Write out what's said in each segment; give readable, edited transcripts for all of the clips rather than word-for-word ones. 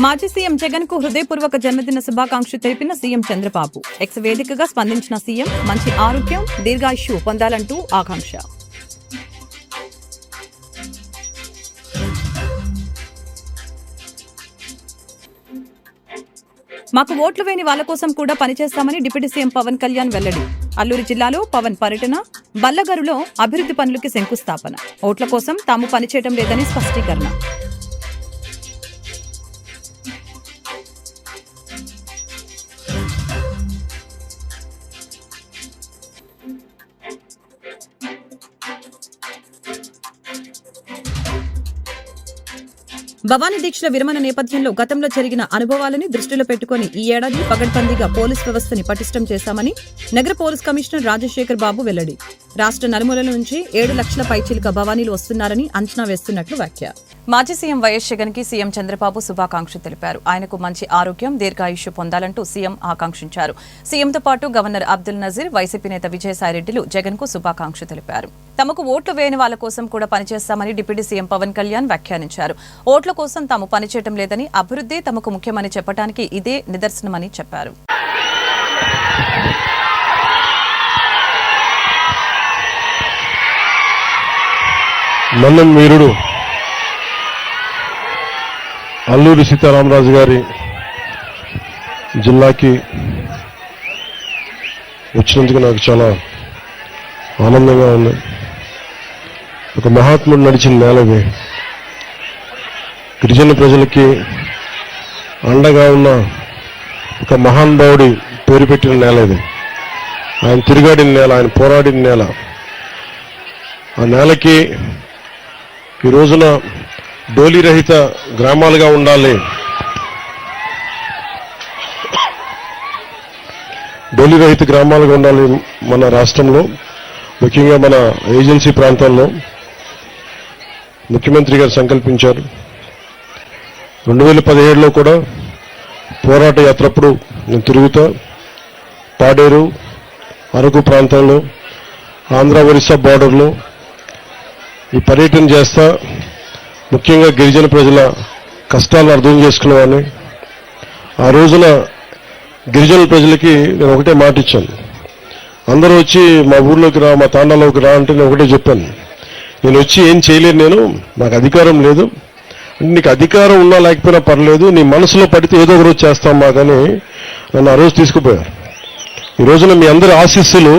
మాజీ సీఎం జగన్ కు హృదయపూర్వక జన్మదిన శుభాకాంక్షలు తెలిపిన సీఎం చంద్రబాబు. ఎక్స్ వేదికగా స్పందించిన సీఎం మంచి ఆరోగ్యం, దీర్ఘాయుష్యు పొందాలంటూ ఆకాంక్ష. మాకు ఓట్లు వేయని వాళ్ల కోసం కూడా పనిచేస్తామని డిప్యూటీ సీఎం పవన్ కళ్యాణ్ వెల్లడి. అల్లూరు జిల్లాలో పవన్ పర్యటన, బల్లగరులో అభివృద్ధి పనులకి శంకుస్థాపన. ఓట్ల కోసం తాము పనిచేయడం లేదని స్పష్టీకరణ. భవానీ దీక్షల విరమణ నేపథ్యంలో గతంలో జరిగిన అనుభవాలని దృష్టిలో పెట్టుకుని ఈ ఏడాది పగడ్బందీగా పోలీస్ వ్యవస్థని పటిష్టం చేశామని నగర పోలీస్ కమిషనర్ రాజశేఖర్ బాబు వెల్లడి. రాష్ట్ర నలుమూలల నుంచి 7 లక్షల పైచిలుక భవానీలు వస్తున్నారని అంచనా వేస్తున్నట్లు వ్యాఖ్య. మాజీ సీఎం వైఎస్ జగన్ కి సీఎం చంద్రబాబు శుభాకాంక్షలు తెలిపారు. ఆయనకు మంచి ఆరోగ్యం, దీర్ఘాయుష్యు పొందాలంటూ సీఎం ఆకాంక్షించారు. సీఎంతో పాటు గవర్నర్ అబ్దుల్ నజీర్, వైసీపీ నేత విజయసాయిరెడ్డిలు జగన్ కు శుభాకాంక్షలు తెలిపారు. తమకు ఓట్లు వేయని వాళ్ల కోసం కూడా పనిచేస్తామని డిప్యూటీ సీఎం పవన్ కళ్యాణ్ వ్యాఖ్యానించారు. ఓట్ల కోసం తాము పనిచేయడం లేదని, అభివృద్ధి తమకు ముఖ్యమని చెప్పడానికి ఇదే నిదర్శనమని చెప్పారు. మన్నం వీరుడు అల్లూరి సీతారామరాజు గారి జిల్లాకి వచ్చినందుకు నాకు చాలా ఆనందంగా ఉంది. ఒక మహాత్ముడు నడిచిన నేలది, గిరిజన ప్రజలకి అండగా ఉన్న ఒక మహానుభావుడి పేరు పెట్టిన నేల ఇది. ఆయన తిరిగాడిన నేల, ఆయన పోరాడిన నేల. ఆ నేలకి ఈ రోజున డోలీ రహిత గ్రామాలుగా ఉండాలి, డోలీ రహిత గ్రామాలుగా ఉండాలి మన రాష్ట్రంలో, ముఖ్యంగా మన ఏజెన్సీ ప్రాంతాల్లో ముఖ్యమంత్రి గారు సంకల్పించారు. 2017లో కూడా పోరాట యాత్రప్పుడు నేను తిరుగుతా పాడేరు, అరకు ప్రాంతంలో, ఆంధ్ర ఒరిస్సా బార్డర్లో ఈ పర్యటన చేస్తా ముఖ్యంగా గిరిజన ప్రజల కష్టాలను అర్థం చేసుకునేవాడిని. ఆ రోజున గిరిజన ప్రజలకి నేను ఒకటే మాట ఇచ్చాను. అందరూ వచ్చి మా ఊర్లోకి రా, మా తాండాలోకి రా అంటే నేను ఒకటే చెప్పాను, నేను వచ్చి ఏం చేయలేను, నాకు అధికారం లేదు, నీకు అధికారం ఉన్నా లేకపోయినా పర్లేదు, నీ మనసులో పడితే ఏదో ఒక రోజు చేస్తాం మాకని నన్ను ఆ రోజు తీసుకుపోయారు. ఈ రోజున మీ అందరి ఆశీస్సులు,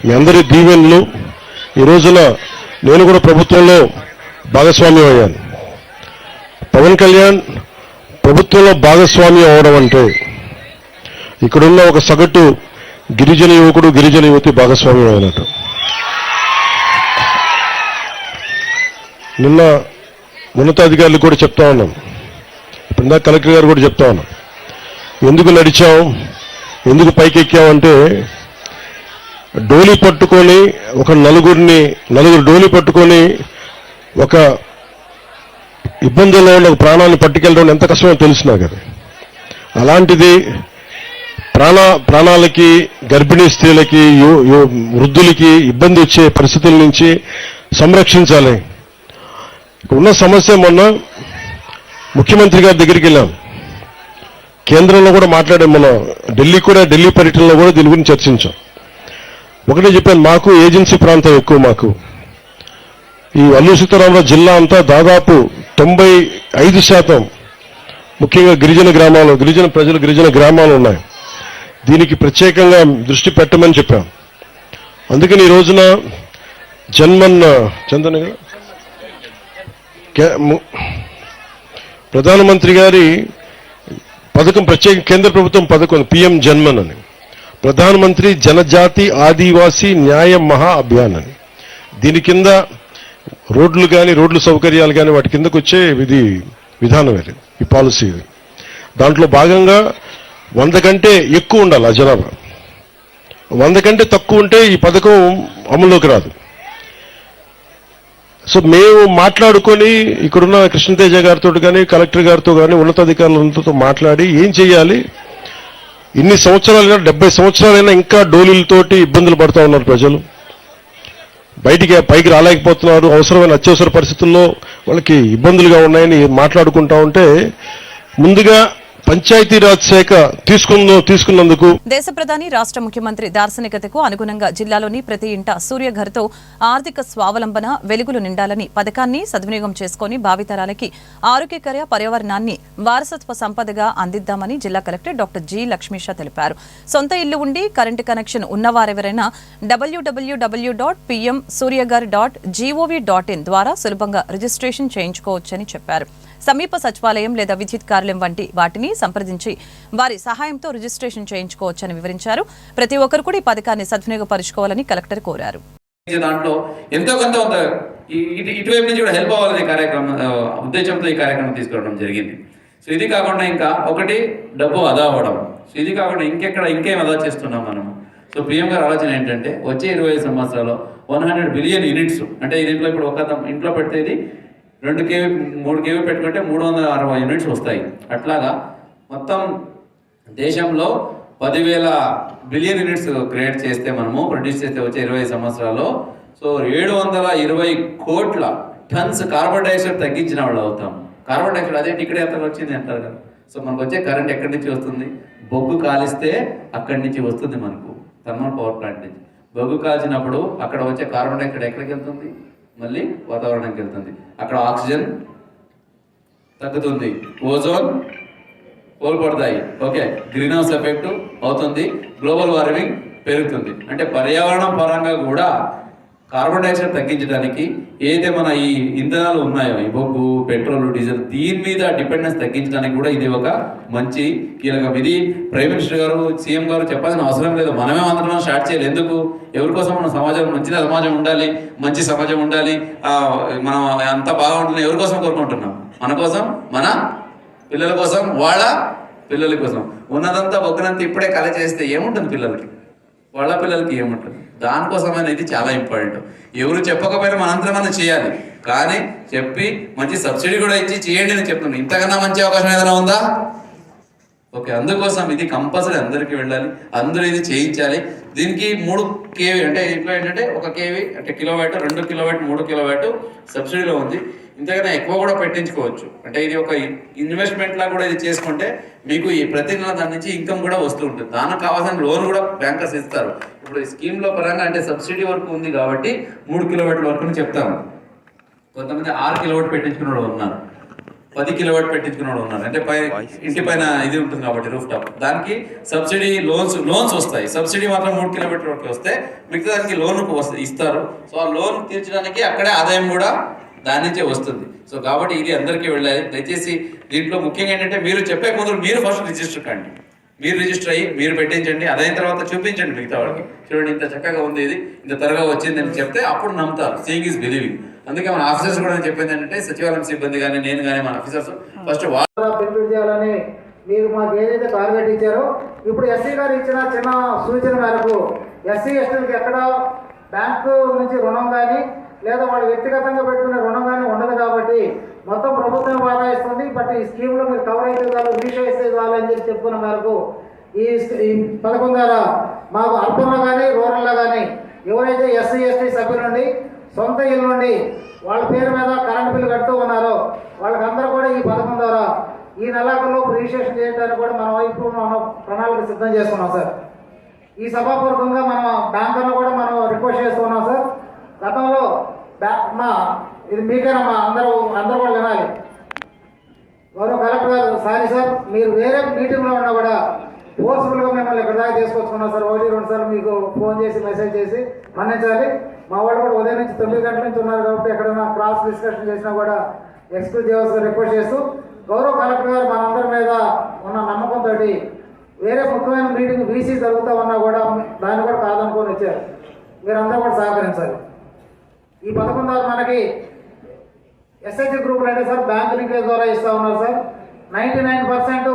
మీ అందరి దీవెనలు, ఈ రోజున నేను కూడా ప్రభుత్వంలో భాగస్వామ్యం అయ్యాను. పవన్ కళ్యాణ్ ప్రభుత్వంలో భాగస్వామ్యం అవడం అంటే ఇక్కడున్న ఒక సగటు గిరిజన యువకుడు, గిరిజన యువతి భాగస్వామ్యం అయినట్టు. నిన్న ఉన్నతాధికారులు కూడా చెప్తా ఉన్నాం, ఇప్పుడు కలెక్టర్ గారు కూడా చెప్తా ఉన్నాం, ఎందుకు నడిచాం, ఎందుకు పైకెక్కామంటే డోలీ పట్టుకొని ఒక నలుగురు డోలీ పట్టుకొని ఒక ఇబ్బందుల్లో ఉన్న ప్రాణాన్ని పట్టుకెళ్ళడం ఎంత కష్టమో తెలుసు నాకు. అది అలాంటిది ప్రాణాలకి, గర్భిణీ స్త్రీలకి, వృద్ధులకి ఇబ్బంది వచ్చే పరిస్థితుల నుంచి సంరక్షించాలి. ఉన్న సమస్య, మొన్న ముఖ్యమంత్రి గారి దగ్గరికి వెళ్ళాం, కేంద్రంలో కూడా మాట్లాడాం, మనం ఢిల్లీ పర్యటనలో కూడా దీని గురించి చర్చించాం. ఒకటే చెప్పాను, మాకు ఏజెన్సీ ప్రాంతం ఎక్కువ, మాకు ఈ అల్లూరి సీతారామరాజు జిల్లా అంతా దాదాపు 95% ముఖ్యంగా గిరిజన గ్రామాలు, గిరిజన ప్రజలు, గిరిజన గ్రామాలు ఉన్నాయి. దీనికి ప్రత్యేకంగా దృష్టి పెట్టమని చెప్పాం. అందుకని ఈ రోజున చందన్ ప్రధానమంత్రి గారి పథకం, ప్రత్యేక కేంద్ర ప్రభుత్వం పథకం పిఎం జన్మన్ అని, ప్రధానమంత్రి జనజాతి ఆదివాసీ న్యాయ మహా అభియాన్ అని. దీని కింద రోడ్లు కానీ, రోడ్లు సౌకర్యాలు కానీ వాటి కిందకు వచ్చే విధానం ఇది, ఈ పాలసీ ఇది. దాంట్లో భాగంగా 100 కంటే ఎక్కువ ఉండాలి ఆ జనాభా, 100 కంటే తక్కువ ఉంటే ఈ పథకం అమల్లోకి రాదు. సో మేము మాట్లాడుకొని ఇక్కడున్న కృష్ణతేజ గారితో కానీ, కలెక్టర్ గారితో కానీ, ఉన్నతాధికారులతో మాట్లాడి ఏం చేయాలి, ఇన్ని సంవత్సరాలుగా 70 సంవత్సరాలైనా ఇంకా డోలీలతోటి ఇబ్బందులు పడుతూ ఉన్నారు ప్రజలు. పైకి రాలేకపోతున్నారు, అవసరమైన అత్యవసర పరిస్థితుల్లో వాళ్ళకి ఇబ్బందులుగా ఉన్నాయని మాట్లాడుకుంటా ఉంటే ముందుగా పంచాయతీరాజ్ శాఖ తీసుకున్నందుకు దేశ ప్రధాని రాష్ట్ర ముఖ్యమంత్రి దార్శనికతకు అనుగుణంగా జిల్లాలోని ప్రతి ఇంట సూర్యఘర్తో ఆర్థిక స్వావలంబన వెలుగులు నిండాలని పథకాన్ని సద్వినియోగం చేసుకుని భావితరాలకి ఆరోగ్యకర పర్యావరణాన్ని వారసత్వ సంపదగా అందిద్దామని జిల్లా కలెక్టర్ డాక్టర్ జి లక్ష్మీష తెలిపారు. సొంత ఇల్లు ఉండి కరెంటు కనెక్షన్ ఉన్నవారెవరైనా www.pmsuryagar.gov.in ద్వారా సులభంగా రిజిస్ట్రేషన్ చేయించుకోవచ్చని చెప్పారు. సమీప సచివాలయం లేదా విద్యుత్ కార్యాలయం వంటి వాటిని సంప్రదించి వారి సహాయంతో రిజిస్ట్రేషన్ చేయించుకోవచ్చని వివరించారు. ప్రతి ఒక్కరు కూడా ఈ పథకాన్ని సద్వినియోగపరుచుకోవాలని కలెక్టర్ కోరారు. దాంట్లో ఎంతో కొంత ఇటువైపు నుంచి కూడా హెల్ప్ అవ్వాలనే కార్యక్రమం ఉద్దేశంతో ఈ కార్యక్రమం తీసుకోవడం జరిగింది. సో ఇది కాకుండా ఇంకా ఒకటి డబ్బు ఆదా అవ్వడం. సో ఇది కాకుండా ఇంకేం ఆదా చేస్తున్నాం మనము. సో పిఎం గారి ఆలోచన ఏంటంటే వచ్చే 25 సంవత్సరాల్లో 100 బిలియన్ యూనిట్స్ అంటే దీంట్లో ఇప్పుడు ఒక ఇంట్లో పెడితే ఇది 2 kV 3 kV పెట్టుకుంటే 360 యూనిట్స్ వస్తాయి. అట్లాగా మొత్తం దేశంలో 10,000 బిలియన్ యూనిట్స్ క్రియేట్ చేస్తే మనము ప్రొడ్యూస్ చేస్తే వచ్చే 25 సంవత్సరాల్లో సో 720 కోట్ల టన్స్ కార్బన్ డైఆక్సైడ్ తగ్గించిన వాళ్ళు అవుతాం. కార్బన్ డైఆక్సైడ్ అదేంటి ఇక్కడే ఎంత వచ్చింది అంటారు కదా. సో మనకు వచ్చే కరెంట్ ఎక్కడి నుంచి వస్తుంది? బొగ్గు కాలిస్తే అక్కడి నుంచి వస్తుంది, మనకు థర్మల్ పవర్ ప్లాంట్ నుంచి. బొగ్గు కాల్చినప్పుడు అక్కడ వచ్చే కార్బన్ డైఆక్సైడ్ ఎక్కడికి వెళ్తుంది? మళ్ళీ వాతావరణానికి వెళ్తుంది. అక్కడ ఆక్సిజన్ తగ్గుతుంది, ఓజోన్ కోల్పడతాయి, ఓకే, గ్రీన్ హౌస్ ఎఫెక్ట్ అవుతుంది, గ్లోబల్ వార్మింగ్ పెరుగుతుంది. అంటే పర్యావరణం పరంగా కూడా కార్బన్ డైఆక్సైడ్ తగ్గించడానికి ఏదైతే మన ఈ ఇంధనాలు ఉన్నాయో, ఈ బొగ్గు, పెట్రోల్, డీజిల్, దీని మీద డిపెండెన్స్ తగ్గించడానికి కూడా ఇది ఒక మంచి కీలకం. ఇది ప్రైమ్ మినిస్టర్ గారు, సీఎం గారు చెప్పాల్సిన అవసరం లేదు. మనమే అందరం స్టార్ట్ చేయాలి. ఎందుకు? ఎవరి కోసం? మన సమాజం మంచి సమాజం ఉండాలి, మంచి సమాజం ఉండాలి, మనం అంతా బాగుంటుంది. ఎవరి కోసం కోరుకుంటున్నాం? మన కోసం, మన పిల్లల కోసం, వాళ్ళ పిల్లల కోసం. ఉన్నదంతా బొగ్గునంతా ఇప్పుడే కల చేస్తే ఏముంటుంది పిల్లలకి? వాళ్ళ పిల్లలకి ఏముంటుంది? దానికోసం అనేది చాలా ఇంపార్టెంట్. ఎవరు చెప్పకపోయినా మనంతా మనం చేయాలి. కానీ చెప్పి మంచి సబ్సిడీ కూడా ఇచ్చి చేయండి అని చెప్తున్నాను. ఇంతకన్నా మంచి అవకాశం ఏదైనా ఉందా? ఓకే, అందుకోసం ఇది కంపల్సరీ అందరికీ వెళ్ళాలి, అందరూ ఇది చేయించాలి. దీనికి 3 kV అంటే ఇంట్లో ఏంటంటే 1 kV అంటే కిలోవాట్, 2 కిలోవాట్, 3 కిలోవాట్ సబ్సిడీలో ఉంది. ఇంతకన్నా ఎక్కువ కూడా పెట్టించుకోవచ్చు. అంటే ఇది ఒక ఇన్వెస్ట్మెంట్ లా కూడా ఇది చేసుకుంటే మీకు ఈ ప్రతి నెల దాని నుంచి ఇన్కమ్ కూడా వస్తూ ఉంటుంది. దానికి కావాల్సిన లోన్ కూడా బ్యాంకర్స్ ఇస్తారు. ఇప్పుడు ఈ స్కీమ్ లో పరంగా అంటే సబ్సిడీ వరకు ఉంది కాబట్టి 3 కిలోవాట్ల వరకు చెప్తాము. కొంతమంది 6 కిలోవాట్ పెట్టించుకున్న వాళ్ళు ఉన్నారు, 10 కిలోవాట్ పెట్టించుకున్న వాళ్ళు ఉన్నారు. అంటే ఇంటి పైన ఇది ఉంటుంది కాబట్టి రూఫ్ టాప్, దానికి సబ్సిడీ లోన్స్ వస్తాయి. సబ్సిడీ మాత్రం 3 కిలోమీటర్ల వరకు వస్తే మిగతా దానికి లోన్ ఇస్తారు. సో ఆ లోన్ తీర్చడానికి అక్కడే ఆదాయం కూడా దాని నుంచే వస్తుంది. సో కాబట్టి ఇది అందరికీ వెళ్ళాలి. దయచేసి దీంట్లో ముఖ్యంగా ఏంటంటే మీరు చెప్పే ముందు మీరు ఫస్ట్ రిజిస్టర్ కండి. మీరు రిజిస్టర్ అయ్యి మీరు పెట్టించండి. అదైన తర్వాత చూపించండి మిగతా వాళ్ళకి. చూడండి ఇంత చక్కగా ఉంది, ఇది ఇంత త్వరగా వచ్చింది అని చెప్తే అప్పుడు నమ్ముతారు. Seeing is believing. అందుకే మన ఆఫీసర్స్ కూడా చెప్పింది ఏంటంటే సచివాలయం సిబ్బంది కానీ నేను కానీ మన ఆఫీసర్స్ ఫస్ట్ బెనిఫిట్ చేయాలని మీరు మాకు ఏదైతే టార్గెట్ ఇచ్చారో, ఇప్పుడు ఎస్సీ గారు ఇచ్చిన చిన్న సూచన మేరకు ఎస్సీ ఎస్టీలకు ఎక్కడ బ్యాంకు నుంచి రుణం కానీ లేదా వాళ్ళు వ్యక్తిగతంగా పెట్టుకునే రుణం కానీ ఉండదు కాబట్టి మొత్తం ప్రభుత్వం బాగా ఇస్తుంది. బట్ ఈ స్కీమ్లో మీరు కవర్ అయితే చాలు, రీషో ఇస్తే చాలు అని చెప్పి చెప్పుకున్న మేరకు ఈ పథకం ద్వారా మాకు అర్బన్లో కానీ రూరల్లో కానీ ఎవరైతే ఎస్సీ ఎస్టీ సభ్యుల నుండి సొంత ఇల్లు నుండి వాళ్ళ పేరు మీద కరెంటు బిల్లు కడుతూ ఉన్నారో వాళ్ళకందరూ కూడా ఈ పథకం ద్వారా ఈ నెలాఖరులోపు రిజిస్ట్రేషన్ చేయడానికి కూడా మన వైపు మనం ప్రణాళిక సిద్ధం చేసుకున్నాం సార్. ఈ సభాపూర్వకంగా మనం బ్యాంకర్లో కూడా మనం రిక్వెస్ట్ చేస్తున్నాం సార్. గతంలో ఇది మీకైనా అందరూ కూడా వినాలి. గౌరవ కలెక్టర్ గారు, సారీ సార్, మీరు వేరే మీటింగ్లో ఉన్నా కూడా ఫోర్స్ఫుల్గా మిమ్మల్ని ఇక్కడ దాకా తీసుకొచ్చుకున్నాం సార్. 1-2 సార్లు మీకు ఫోన్ చేసి మెసేజ్ చేసి మన్నించాలి. మా వాళ్ళు కూడా ఉదయం నుంచి 9 గంటల నుంచి ఉన్నారు కాబట్టి ఎక్కడైనా క్రాస్ డిస్కషన్ చేసినా కూడా ఎక్స్క్యూజ్ చేయవలసిన రిక్వెస్ట్ చేస్తూ, గౌరవ కలెక్టర్ గారు మనందరి మీద ఉన్న నమ్మకంతో వేరే ముఖ్యమైన మీటింగ్ వీసీ జరుగుతూ ఉన్నా కూడా దాన్ని కూడా కాదనుకొని వచ్చారు. మీరందరూ కూడా సహకరించాలి. ఈ పథకం ద్వారా మనకి ఎస్హెచ్ గ్రూపులు అంటే సార్ బ్యాంక్ లింకేజ్ ద్వారా ఇస్తూ ఉన్నారు సార్. 99%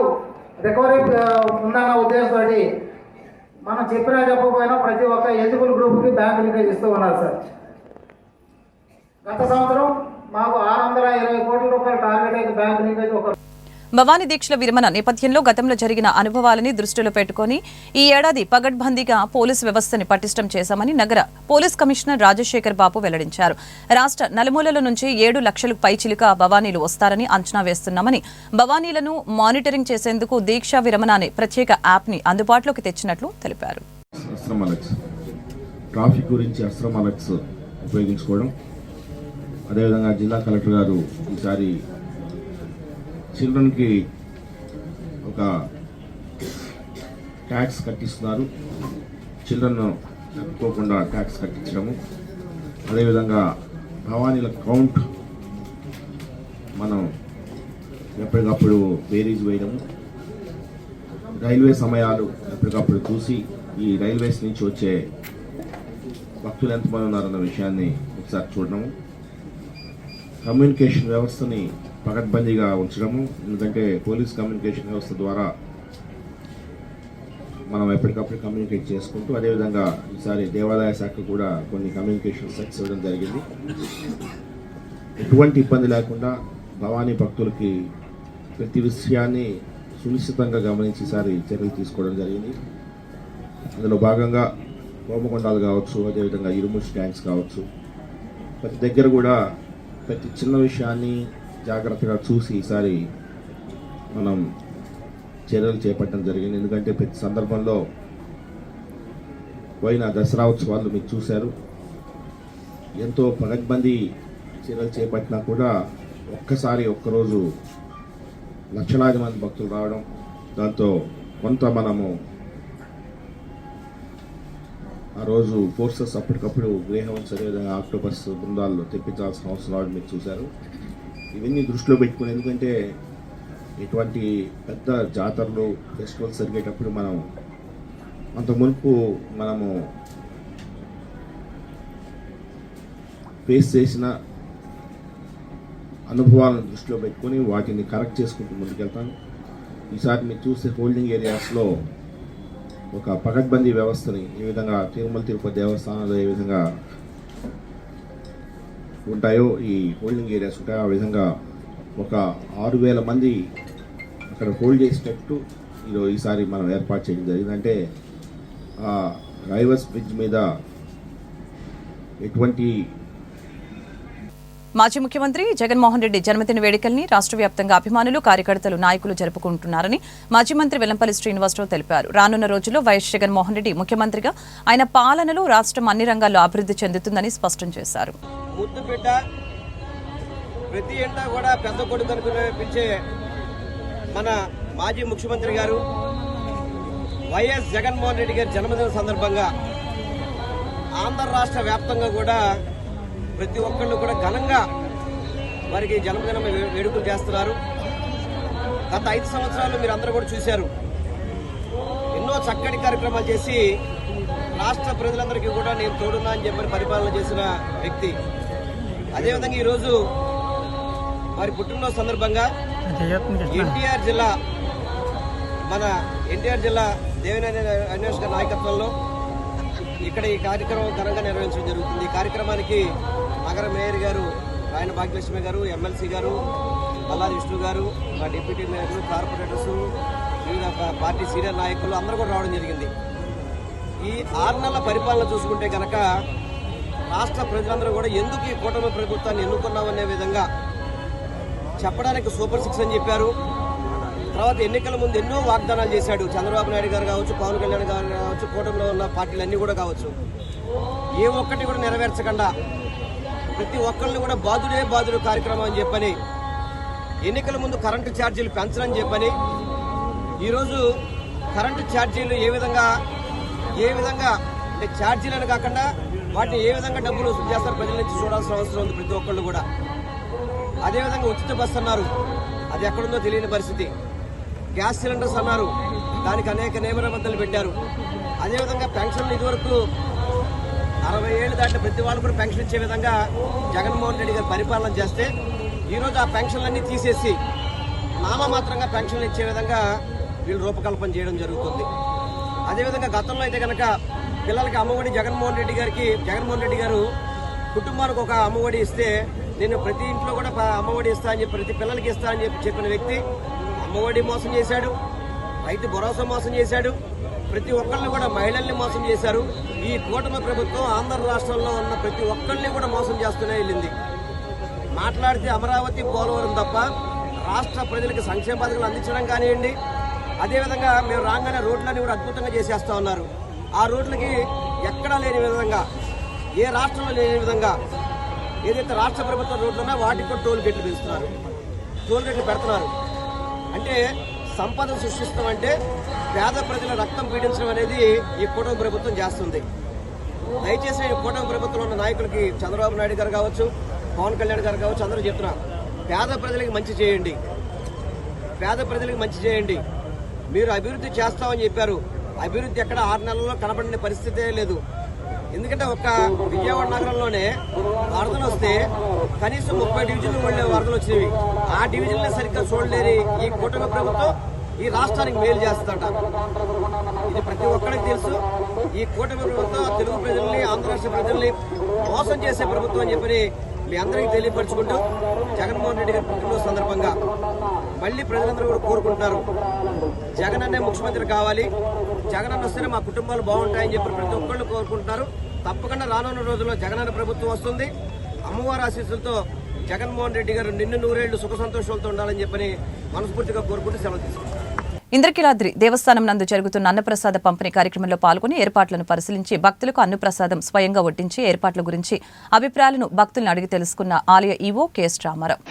రికవరీ ఉందన్న ఉద్దేశంతో మనం చెప్పినా చెప్పకపోయినా ప్రతి ఒక్క ఎలిజిబుల్ గ్రూప్కి బ్యాంక్ లింకేజ్ ఇస్తూ ఉన్నారు సార్. గత సంవత్సరం మాకు 620 కోట్ల రూపాయల టార్గెట్ అయితే బ్యాంక్ లింకేజ్ ఒక భవానీ దీక్షల విరమణ నేపథ్యంలో గతంలో జరిగిన అనుభవాలని దృష్టిలో పెట్టుకుని ఈ ఏడాది పగడ్బందీగా పోలీసు వ్యవస్థని పటిష్టం చేశామని నగర పోలీస్ కమిషనర్ రాజశేఖర్ బాబు వెల్లడించారు. రాష్ట్ర నలుమూలల నుంచి 7 లక్షలకు పైచిలుక భవానీలు వస్తారని అంచనా వేస్తున్నామని, భవానీలను మానిటరింగ్ చేసేందుకు దీక్షా విరమణ అనే ప్రత్యేక యాప్ని అందుబాటులోకి తెచ్చినట్లు తెలిపారు. ట్రాఫిక్ గురించి అస్త్రం అలర్ట్స్ ఉపయోగించుకోవడం, అదేవిధంగా జిల్లా కలెక్టర్ గారు ఈసారి చిల్డ్రన్కి ఒక ట్యాక్స్ కట్టిస్తున్నారు. చిల్డ్రన్ తప్పుకోకుండా ట్యాక్స్ కట్టించడము, అదేవిధంగా భవానీల కౌంట్ మనం ఎప్పటికప్పుడు బేరీజ్ వేయడము, రైల్వే సమయాలు ఎప్పటికప్పుడు చూసి ఈ రైల్వేస్ నుంచి వచ్చే భక్తులు ఎంతమంది ఉన్నారన్న విషయాన్ని ఒకసారి చూడడము, కమ్యూనికేషన్ వ్యవస్థని పకడ్బందీగా ఉంచడము. ఎందుకంటే పోలీస్ కమ్యూనికేషన్ వ్యవస్థ ద్వారా మనం ఎప్పటికప్పుడు కమ్యూనికేట్ చేసుకుంటూ, అదేవిధంగా ఈసారి దేవాదాయ శాఖ కూడా కొన్ని కమ్యూనికేషన్ సెట్స్ ఇవ్వడం జరిగింది. ఎటువంటి ఇబ్బంది లేకుండా భవానీ భక్తులకి ప్రతి విషయాన్ని సునిశ్చితంగా గమనించి ఈసారి చర్యలు తీసుకోవడం జరిగింది. అందులో భాగంగా హోమకొండాలు కావచ్చు, అదేవిధంగా ఇరుముడి ట్యాంక్స్ కావచ్చు, ప్రతి దగ్గర కూడా ప్రతి చిన్న విషయాన్ని జాగ్రత్తగా చూసి ఈసారి మనం చర్యలు చేపట్టడం జరిగింది. ఎందుకంటే ప్రతి సందర్భంలో పోయిన దసరా ఉత్సవాలు మీరు చూశారు, ఎంతో పగడ్బందీ చర్యలు చేపట్టినా కూడా ఒక్కరోజు లక్షలాది మంది భక్తులు రావడం, దాంతో కొంత మనము ఆ రోజు ఫోర్సెస్ అప్పటికప్పుడు గ్రేహౌండ్స్, అదేవిధంగా ఆక్టోపస్ బృందాల్లో తెప్పించాల్సిన అవసరం మీరు చూశారు. ఇవన్నీ దృష్టిలో పెట్టుకుని, ఎందుకంటే ఇటువంటి పెద్ద జాతరలు ఫెస్టివల్స్ జరిగేటప్పుడు మనం అంత మునుపు మనము ఫేస్ చేసిన అనుభవాలను దృష్టిలో పెట్టుకుని వాటిని కరెక్ట్ చేసుకుంటూ ముందుకెళ్తాం. ఈసారి మీరు చూస్తే హోల్డింగ్ ఏరియాస్లో ఒక పకడ్బందీ వ్యవస్థని ఏ విధంగా తిరుమల తిరుపతి దేవస్థానంలో ఏ విధంగా ఉంటాయో ఈ హోల్డింగ్ ఏరియాస్ ఉంటాయో ఆ విధంగా ఒక 6,000 మంది అక్కడ హోల్డ్ చేసేటట్టు ఈసారి మనం ఏర్పాటు చేయడం జరిగిందంటే ఆ రైవర్స్ బ్రిడ్జ్ మీద ఎటువంటి. మాజీ ముఖ్యమంత్రి జగన్మోహన్ రెడ్డి జన్మదిన వేడుకల్ని రాష్ట్ర వ్యాప్తంగా అభిమానులు, కార్యకర్తలు, నాయకులు జరుపుకుంటున్నారని మాజీ మంత్రి వెల్లంపల్లి శ్రీనివాసరావు తెలిపారు. రానున్న రోజుల్లో వైఎస్ జగన్మోహన్ రెడ్డి ముఖ్యమంత్రిగా ఆయన పాలనలో రాష్ట్రం అన్ని రంగాల్లో అభివృద్ధి చెందుతుందని స్పష్టం చేశారు. ముద్దుబిడ్డ ప్రతి ఎండా కూడా పెద్ద కొడుకు అనుకునే పిలిచే మన మాజీ ముఖ్యమంత్రి గారు వైఎస్ జగన్మోహన్ రెడ్డి గారి జన్మదిన సందర్భంగా ఆంధ్ర రాష్ట్ర వ్యాప్తంగా కూడా ప్రతి ఒక్కళ్ళు కూడా ఘనంగా వారికి జన్మదిన వేడుకలు చేస్తున్నారు. గత 5 సంవత్సరాలు మీరు అందరూ కూడా చూశారు, ఎన్నో చక్కటి కార్యక్రమాలు చేసి రాష్ట్ర ప్రజలందరికీ కూడా నేను తోడున్నా అని చెప్పి పరిపాలన చేసిన వ్యక్తి. అదేవిధంగా ఈరోజు వారి పుట్టినరోజు సందర్భంగా ఎన్టీఆర్ జిల్లా దేవినేని అవినాష్ గారి నాయకత్వంలో ఇక్కడ ఈ కార్యక్రమం ఘనంగా నిర్వహించడం జరుగుతుంది. ఈ కార్యక్రమానికి నగర మేయర్ గారు రాయన భాగ్యలక్ష్మి గారు, ఎమ్మెల్సీ గారు మల్లాది విష్ణు గారు, మా డిప్యూటీ మేయర్లు, కార్పొరేటర్స్, వివిధ పార్టీ సీనియర్ నాయకులు అందరూ కూడా రావడం జరిగింది. ఈ 6 నెలల పరిపాలన చూసుకుంటే కనుక రాష్ట్ర ప్రజలందరూ కూడా ఎందుకు ఈ కూటమి ప్రభుత్వాన్ని ఎన్నుకున్నామనే విధంగా చెప్పడానికి సూపర్ 6 అని చెప్పారు. తర్వాత ఎన్నికల ముందు ఎన్నో వాగ్దానాలు చేశాడు చంద్రబాబు నాయుడు గారు కావచ్చు, పవన్ కళ్యాణ్ గారు కావచ్చు, కూటమిలో ఉన్న పార్టీలన్నీ కూడా కావచ్చు. ఏ ఒక్కటి కూడా నెరవేర్చకుండా ప్రతి ఒక్కరిని కూడా బాధుడు కార్యక్రమం అని చెప్పని, ఎన్నికల ముందు కరెంటు ఛార్జీలు పెంచరని చెప్పని, ఈరోజు కరెంటు ఛార్జీలు ఏ విధంగా అంటే ఛార్జీలను కాకుండా వాటిని ఏ విధంగా డబ్బులు వసూలు చేస్తారు ప్రజల నుంచి చూడాల్సిన అవసరం ఉంది ప్రతి ఒక్కళ్ళు కూడా. అదేవిధంగా ఉచిత బస్సు అన్నారు, అది ఎక్కడుందో తెలియని పరిస్థితి. గ్యాస్ సిలిండర్స్ అన్నారు, దానికి అనేక నియమ నిబంధనలు పెట్టారు. అదేవిధంగా పెన్షన్లు ఇదివరకు 60 ఏళ్ళు దాటిన ప్రతి వాళ్ళు కూడా పెన్షన్ ఇచ్చే విధంగా జగన్మోహన్ రెడ్డి గారు పరిపాలన చేస్తే ఈరోజు ఆ పెన్షన్లన్నీ తీసేసి నామమాత్రంగా పెన్షన్లు ఇచ్చే విధంగా వీళ్ళు రూపకల్పన చేయడం జరుగుతుంది. అదేవిధంగా గతంలో అయితే కనుక పిల్లలకి అమ్మఒడి జగన్మోహన్ రెడ్డి గారు కుటుంబానికి ఒక అమ్మఒడి ఇస్తే నేను ప్రతి ఇంట్లో కూడా అమ్మఒడి ఇస్తా అని చెప్పి ప్రతి పిల్లలకి ఇస్తా అని చెప్పిన వ్యక్తి అమ్మఒడి మోసం చేశాడు, రైతు భరోసా మోసం చేశాడు, ప్రతి ఒక్కరిని కూడా మహిళల్ని మోసం చేశారు. ఈ కూటమి ప్రభుత్వం ఆంధ్ర రాష్ట్రంలో ఉన్న ప్రతి ఒక్కరిని కూడా మోసం చేస్తూనే వెళ్ళింది. మాట్లాడితే అమరావతి, పోలవరం తప్ప రాష్ట్ర ప్రజలకు సంక్షేమ పథకాలు అందించడం కానివ్వండి, అదేవిధంగా మేము రాగానే రోడ్లన్నీ కూడా అద్భుతంగా చేసేస్తా ఉన్నారు. ఆ రోడ్లకి ఎక్కడా లేని విధంగా, ఏ రాష్ట్రంలో లేని విధంగా ఏదైతే రాష్ట్ర ప్రభుత్వం రోడ్లు ఉన్నా వాటికి కూడా టోల్ గేట్లు పెంచుతున్నారు, టోల్ గేట్లు పెడుతున్నారు. అంటే సంపద సృష్టిస్తామంటే పేద ప్రజల రక్తం పీడించడం అనేది ఈ కూటమి ప్రభుత్వం చేస్తుంది. దయచేసి ఈ కూటమి ప్రభుత్వంలో ఉన్న నాయకులకి చంద్రబాబు నాయుడు గారు కావచ్చు, పవన్ కళ్యాణ్ గారు కావచ్చు, అందరూ చెప్తున్నారు, పేద ప్రజలకు మంచి చేయండి, పేద ప్రజలకు మంచి చేయండి. మీరు అభివృద్ధి చేస్తామని చెప్పారు, అభివృద్ధి ఎక్కడ 6 నెలల్లో కనబడిన పరిస్థితే లేదు. ఎందుకంటే ఒక్క విజయవాడ నగరంలోనే వరదలు వస్తే కనీసం 30 డివిజన్లు వెళ్ళే వరదలు వచ్చినవి. ఆ డివిజన్లే సరిగ్గా చూడలేని ఈ కూటమి ప్రభుత్వం ఈ రాష్ట్రానికి మేలు చేస్తుందట. ఇది ప్రతి ఒక్కరికి తెలుసు. ఈ కూటమి ప్రభుత్వం తెలుగు ప్రజల్ని, ఆంధ్ర రాష్ట్ర ప్రజల్ని మోసం చేసే ప్రభుత్వం అని చెప్పి మీ అందరికీ తెలియపరుచుకుంటూ, జగన్మోహన్ రెడ్డి గారి పుట్టినరోజు సందర్భంగా మళ్ళీ ప్రజలందరూ కూడా కోరుకుంటున్నారు, జగన్ అనే ముఖ్యమంత్రి కావాలి, జగన్ అన్న వస్తేనే మా కుటుంబాలు బాగుంటాయని చెప్పి ప్రతి ఒక్కళ్ళు కోరుకుంటున్నారు. తప్పకుండా రానున్న రోజుల్లో జగన్ అన్న ప్రభుత్వం వస్తుంది. అమ్మవారి ఆశీస్సులతో జగన్మోహన్ రెడ్డి గారు నిన్ను 100 ఏళ్లు సుఖ సంతోషాలతో ఉండాలని చెప్పని మనస్ఫూర్తిగా కోరుకుంటూ సెలవు తీసుకుంటారు. ఇంద్రకీలాద్రి దేవస్థానం నందు జరుగుతున్న అన్నప్రసాద పంపిణీ కార్యక్రమంలో పాల్గొని ఏర్పాట్లను పరిశీలించి భక్తులకు అన్నప్రసాదం స్వయంగా వడ్డించి ఏర్పాట్ల గురించి అభిప్రాయాలను భక్తులను అడిగి తెలుసుకున్న ఆలయ ఈవో కెఎస్ రామారావు.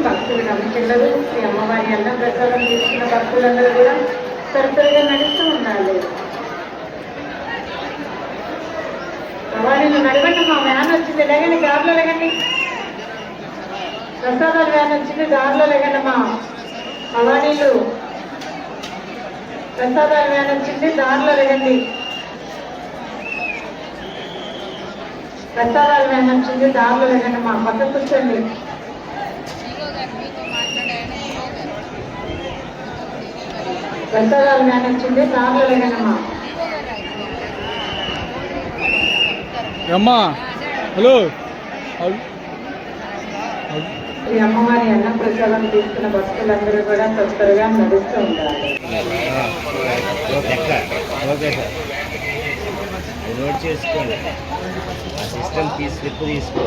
భక్తులు నమ్మకిల్లరు శ్రీ అమ్మవారి అన్న ప్రసాదం తీసుకున్న భక్తులందరూ కూడా తరతరగా నడుస్తూ ఉండాలి. వాళ్ళు నడవండి, మా వ్యాన్ వచ్చింది, లేకండి దారిలో లేకండి, ప్రసాదాల వ్యాన్ వచ్చింది, దారిలో లేకండి, మా భవానీలు ప్రసాదాల వ్యాన్ వచ్చింది, దారిలో లేకండి, ప్రసాదాల వ్యాన్ వచ్చింది, దారిలో లేకండి, మా పక్కకు కూర్చోండి. ప్రసాదాల వ్యాన్ వచ్చింది, దారిలో లేకనమ్మా. హలో, ఈ అమ్మవారి అన్న ప్రసాదం తీసుకున్న భక్తులందరూ కూడా తొందరగా నడుస్తూ ఉండాలి. నోట్ చేసుకోండి. ఆ సిస్టమ్ స్లిప్ తీసుకో,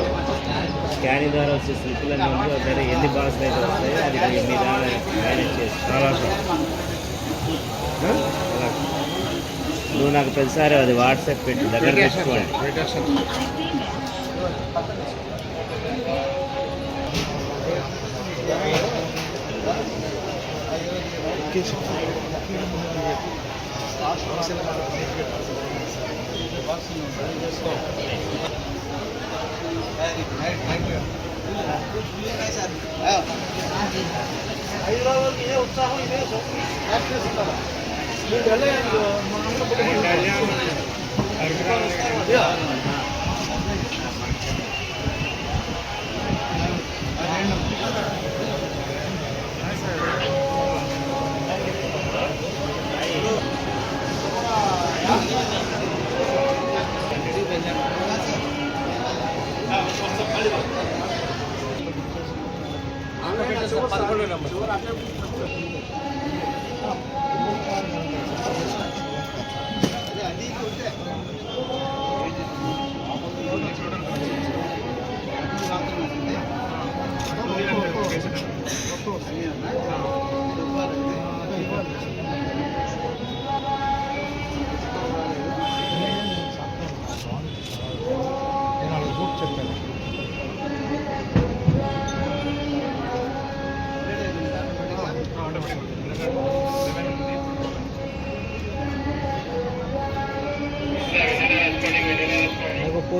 స్కానింగ్ ద్వారా వచ్చే స్లిప్లన్నీ ఉందో సరే ఎన్ని బాక్స్లు అయితే వస్తాయో అది మీ ద్వారా మేనేజ్ చేసుకో. నువ్వు నాకు ప్రతిసారి అది వాట్సాప్ పెట్టి దగ్గర తెచ్చుకోండి. ఉత్సాహం ఇదే చెప్పాను.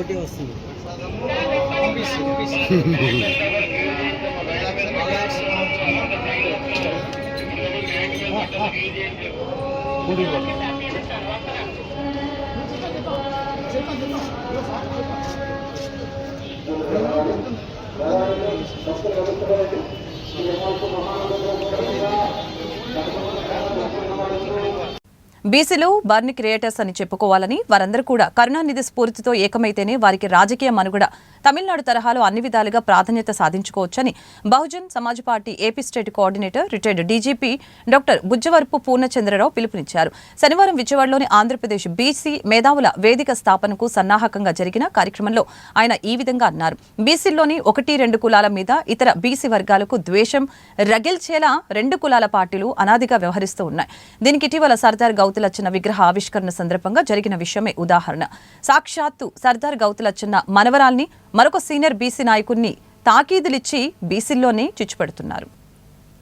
ఓటే వస్తుంది. బీసీలు బర్న్ క్రియేటర్స్ అని చెప్పుకోవాలని, వారందరూ కూడా కరుణానిధి స్ఫూర్తితో ఏకమైతేనే వారికి రాజకీయ మనుగడ తమిళనాడు తరహాలో అన్ని విధాలుగా ప్రాధాన్యత సాధించుకోవచ్చని Bahujan Samaj party AP state coordinator retired DGP doctor Bujjavarapu Purnachandra Rao పిలుపునిచ్చారు. శనివారం విజయవాడలోని ఆంధ్రప్రదేశ్ బీసీ మేధావుల వేదిక స్థాపనకు సన్నాహకంగా జరిగిన కార్యక్రమంలో ఆయన ఈ విధంగా అన్నారు. బీసీల్లోని 1-2 కులాల మీద ఇతర బీసీ వర్గాలకు ద్వేషం రగిల్చేలా 2 కులాల పార్టీలు అనాదిగా వ్యవహరిస్తూ ఉన్నాయి. దీనికి ఇటీవల సర్దార్ గౌతులచ్చన్న విగ్రహ ఆవిష్కరణ సందర్భంగా జరిగిన విషయమే ఉదాహరణ. సాక్షాత్తు సర్దార్ గౌతులచ్చన్న మనవరాల్ని మరొక సీనియర్ బీసీ నాయకుడిని తాకీదులిచ్చి బీసీల్లోనే చిచ్చుపెడుతున్నారు.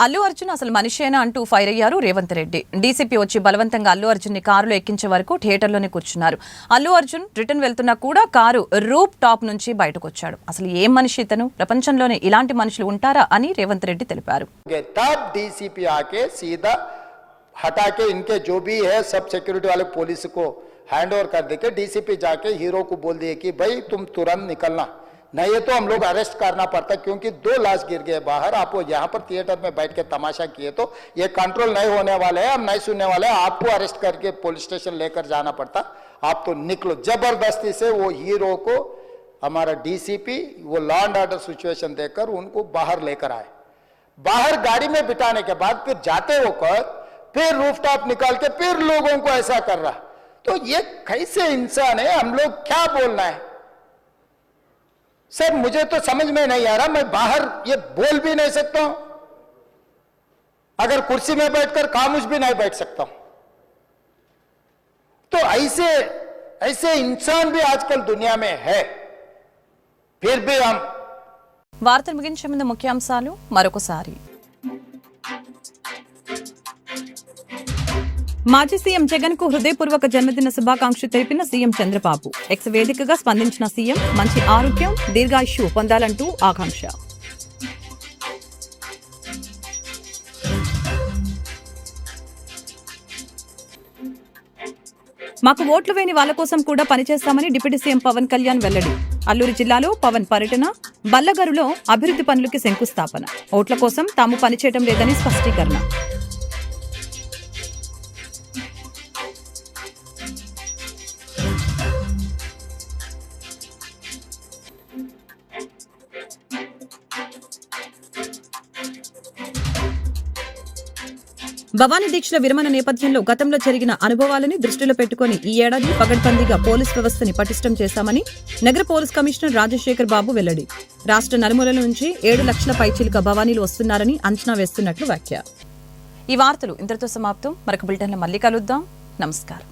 అల్లు అర్జున్ అసలు మనిషేనా అంటూ ఫైర్ అయ్యారు రేవంత్ రెడ్డి. డీసీపీ వచ్చి బలవంతంగా అల్లు అర్జున్ ని కారులో ఎక్కించే వరకు థియేటర్లోనే కూర్చున్నారు. అల్లు అర్జున్ రిటర్న్ వెళ్తున్నా కూడా కారు రూప్ టాప్ నుంచి బయటకు వచ్చాడు. అసలు ఏం మనిషి ఇతను? ప్రపంచంలోనే ఇలాంటి మనుషులు ఉంటారా అని రేవంత్ రెడ్డి తెలిపారు. हटा के इनके जो भी है सब सिक्योरिटी वाले पुलिस को हैंड ओवर कर देके डीसीपी जाके हीरो को बोल दिए कि भाई तुम तुरंत निकलना, नहीं है तो हम लोग अरेस्ट करना पड़ता, क्योंकि 2 लाश गिर गए बाहर, आप यहाँ पर थिएटर में बैठ के तमाशा किए तो ये कंट्रोल नहीं होने वाले हैं, हम नहीं सुनने वाले हैं, आपको अरेस्ट करके पुलिस स्टेशन लेकर जाना पड़ता, आप तो निकलो। जबरदस्ती से वो हीरो को हमारा डीसीपी वो लॉ एंड ऑर्डर सिचुएशन देकर उनको बाहर लेकर आए। बाहर गाड़ी में बिठाने के बाद फिर जाते होकर फिर रूफटॉप निकाल के फिर लोगों को ऐसा कर रहा, तो ये कैसे इंसान है? हम लोग क्या बोलना है सर? मुझे तो समझ में नहीं आ रहा। मैं बाहर ये बोल भी नहीं सकता हूं, अगर कुर्सी में बैठकर खामोश भी नहीं बैठ सकता हूं। तो ऐसे इंसान भी आजकल दुनिया में है, फिर भी हम వార్తలు ముగించే ముందు ముఖ్యాంశాలు మరొకసారి. మాజీ సీఎం జగన్ కు హృదయపూర్వక జన్మదిన శుభాకాంక్షలు తెలిపిన సీఎం చంద్రబాబు. ఎక్స్ వేదికగా స్పందించిన సీఎం మంచి ఆరోగ్యం, దీర్ఘాయుష్యు పొందాలంటూ ఆకాంక్ష. మాకు ఓట్లు వేయని వాళ్ల కోసం కూడా పనిచేస్తామని డిప్యూటీ సీఎం పవన్ కళ్యాణ్ వెల్లడి. అల్లూరు జిల్లాలో పవన్ పర్యటన, బల్లగరులో అభివృద్ధి పనులకి శంకుస్థాపన. ఓట్ల కోసం తాము పనిచేయడం లేదని స్పష్టీకరణ. భవానీ దీక్షల విరమణ నేపథ్యంలో గతంలో జరిగిన అనుభవాలని దృష్టిలో పెట్టుకుని ఈ ఏడాది పగడ్బందీగా పోలీస్ వ్యవస్థని పటిష్టం చేశామని నగర పోలీస్ కమిషనర్ రాజశేఖర్ బాబు వెల్లడి. రాష్ట్ర నలుమూలల నుంచి 7 లక్షల పైచిలుక భవానీలు వస్తున్నారని అంచనా వేస్తున్నట్లు వ్యాఖ్య. ఈ వార్తలు ఇంతటితో సమాప్తం. మరొక బులెటిన్లో మళ్ళీ కలుద్దాం. నమస్కారం.